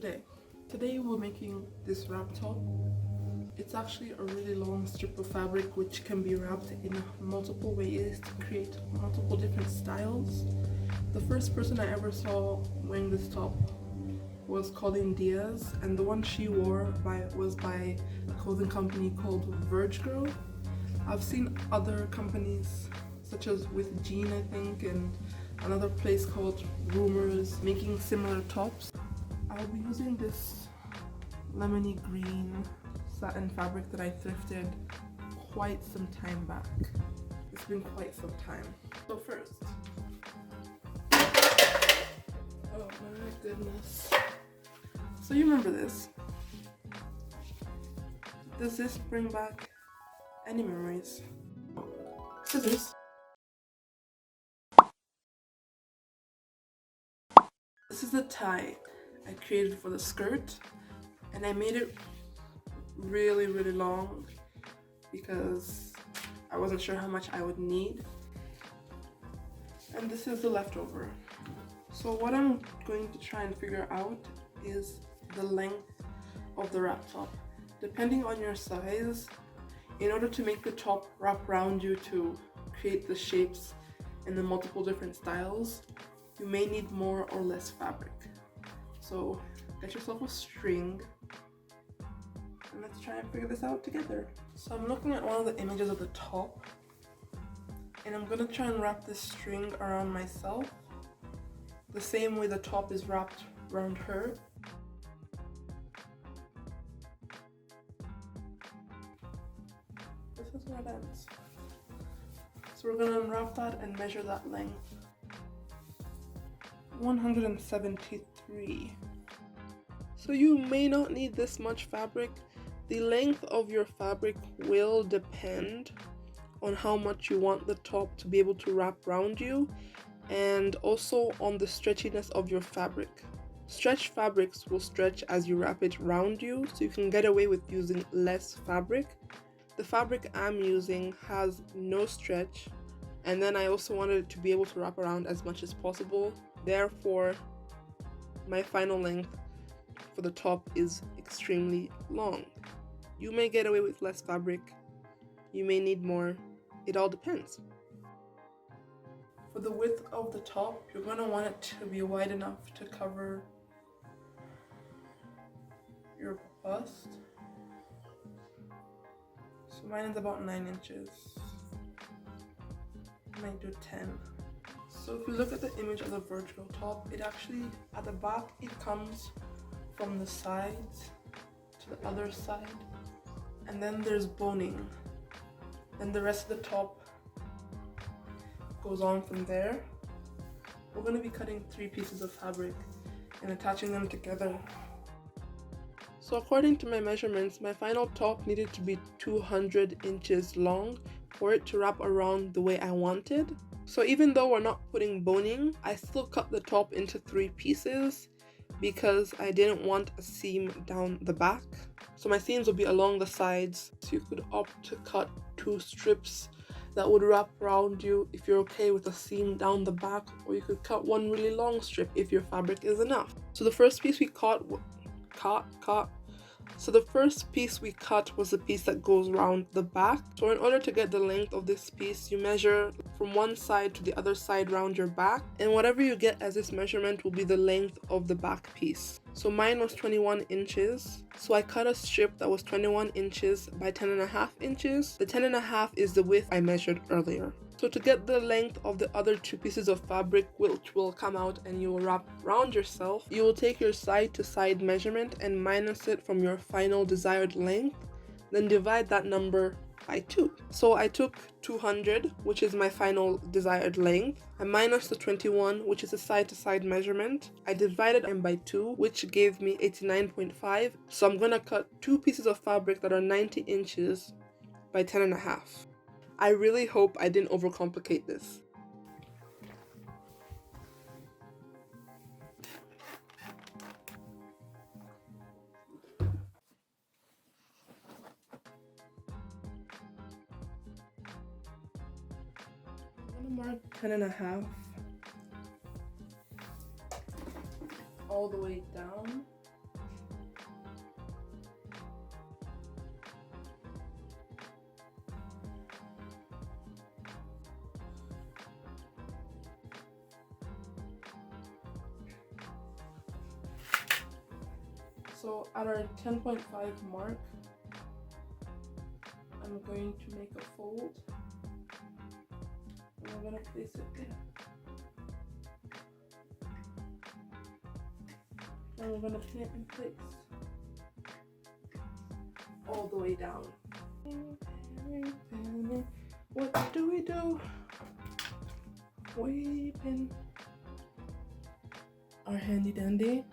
today. Today we're making this wrap top. It's actually a really long strip of fabric which can be wrapped in multiple ways to create multiple different styles. The first person I ever saw wearing this top was Colleen Diaz, and the one she wore was by a clothing company called Verge. I've seen other companies such as with Jean, I think, and another place called Rumours making similar tops. I'll be using this lemony green satin fabric that I thrifted quite some time back. It's been quite some time. So first, oh my goodness. So you remember this. Does this bring back any memories? Scissors. This is the tie I created for the skirt, and I made it really long because I wasn't sure how much I would need. And this is the leftover. So what I'm going to try and figure out is the length of the wrap top. Depending on your size, in order to make the top wrap around you to create the shapes and the multiple different styles, you may need more or less fabric. So get yourself a string and let's try and figure this out together. So I'm looking at one of the images of the top, and I'm gonna try and wrap this string around myself the same way the top is wrapped around her. This is where it ends. So we're gonna unwrap that and measure that length. 173. So you may not need this much fabric. The length of your fabric will depend on how much you want the top to be able to wrap around you, and also on the stretchiness of your fabric. Stretched fabrics will stretch as you wrap it around you, so you can get away with using less fabric. The fabric I'm using has no stretch, and then I also wanted it to be able to wrap around as much as possible. Therefore, my final length for the top is extremely long. You may get away with less fabric, you may need more, it all depends. For the width of the top, you're going to want it to be wide enough to cover your bust. So mine is about 9 inches. I might do 10. So if you look at the image of the Verge top, it actually, at the back, it comes from the sides to the other side, and then there's boning. Then the rest of the top goes on from there. We're going to be cutting 3 pieces of fabric and attaching them together. So according to my measurements, my final top needed to be 200 inches long for it to wrap around the way I wanted. So even though we're not putting boning, I still cut the top into 3 pieces because I didn't want a seam down the back. So my seams will be along the sides. So you could opt to cut 2 strips that would wrap around you if you're okay with a seam down the back, or you could cut 1 really long strip if your fabric is enough. So the first piece we cut was the piece that goes around the back. So in order to get the length of this piece, you measure from one side to the other side around your back, and whatever you get as this measurement will be the length of the back piece. So mine was 21 inches. So I cut a strip that was 21 inches by 10.5 inches. The 10.5 is the width I measured earlier. So to get the length of the other 2 pieces of fabric, which will come out and you will wrap around yourself, you will take your side to side measurement and minus it from your final desired length, then divide that number by 2. So I took 200, which is my final desired length. I minus the 21, which is a side to side measurement. I divided them by 2, which gave me 89.5. So I'm gonna cut 2 pieces of fabric that are 90 inches by 10.5. I really hope I didn't overcomplicate this. I'm gonna mark 10.5 all the way down. So at our 10.5 mark, I'm going to make a fold, and we're going to place it there. And we're going to pin it in place all the way down. What do we do? We pin our handy dandy.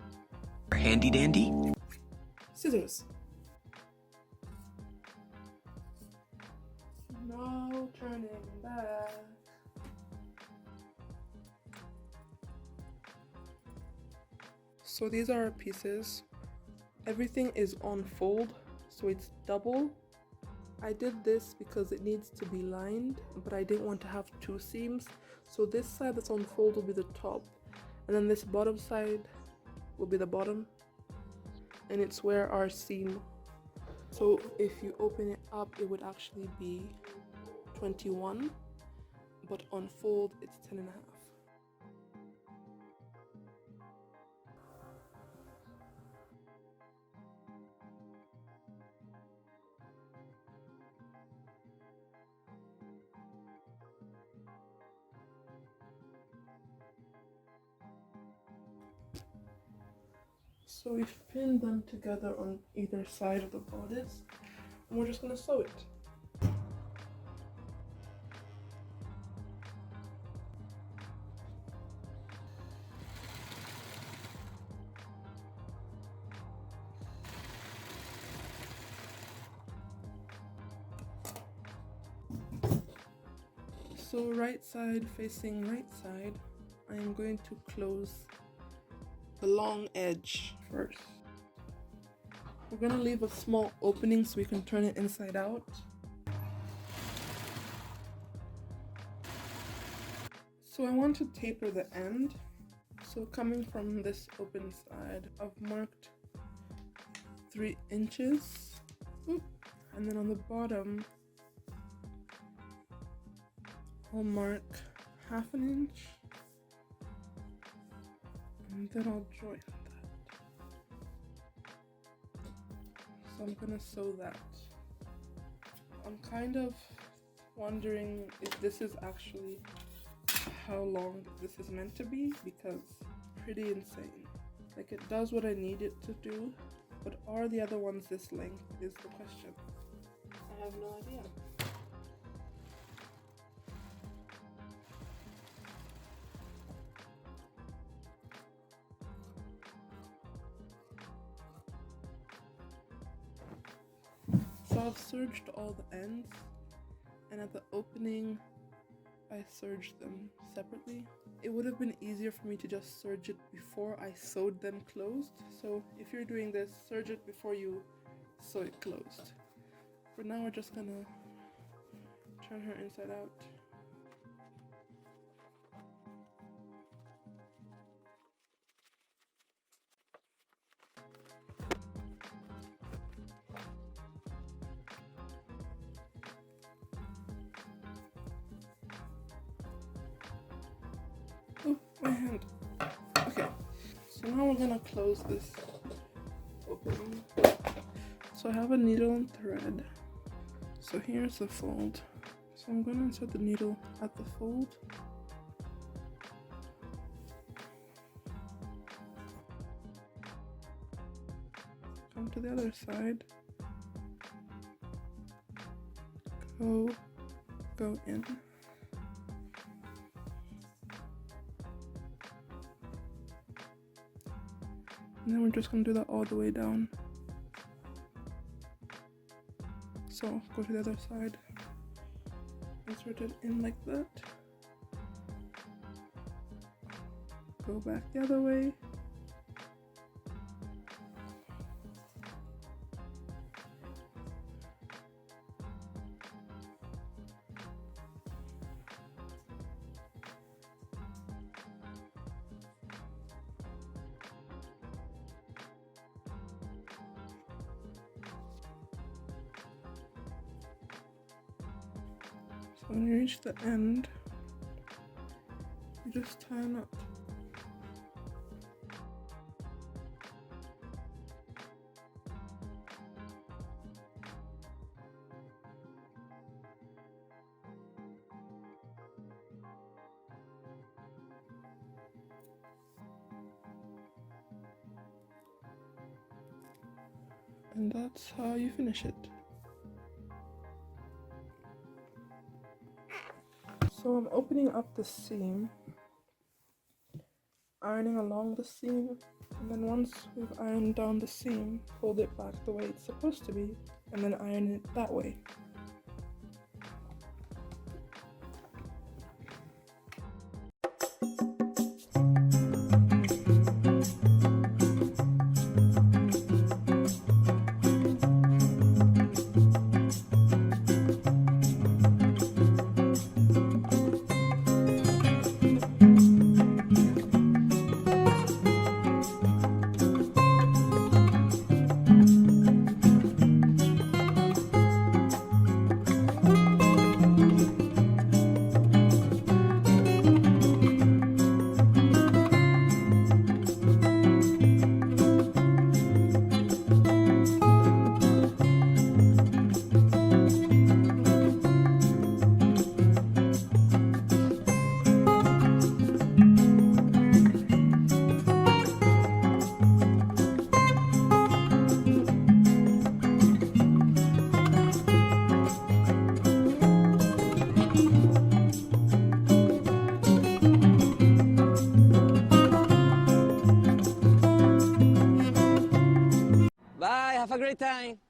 Scissors. No turning back. So these are our pieces. Everything is on fold, so it's double. I did this because it needs to be lined, but I didn't want to have two seams. So this side that's on fold will be the top, and then this bottom side will be the bottom, and it's where our seam. So if you open it up, it would actually be 21, but on fold it's 10 and a half. So we've pinned them together on either side of the bodice, and we're just going to sew it. So right side facing right side, I am going to close the long edge first. We're going to leave a small opening so we can turn it inside out. So I want to taper the end. So coming from this open side, I've marked 3 inches. And then on the bottom, I'll mark 1/2 inch. And then I'll join that. So I'm gonna sew that. I'm kind of wondering if this is actually how long this is meant to be, because it's pretty insane. Like, it does what I need it to do, but are the other ones this length is the question. I have no idea. So I've serged all the ends, and at the opening I serged them separately. It would have been easier for me to just serge it before I sewed them closed. So if you're doing this, serge it before you sew it closed. For now, we're just gonna turn her inside out. Oh, my hand. Okay, so now we're gonna close this opening. So I have a needle and thread. So here's the fold. So I'm gonna insert the needle at the fold. Come to the other side. Go in. And then we're just gonna do that all the way down. So go to the other side, insert it in like that, go back the other way, when you reach the end, you just tie a knot. And that's how you finish it. So I'm opening up the seam, ironing along the seam, and then once we've ironed down the seam, fold it back the way it's supposed to be, and then iron it that way. Bye, have a great time.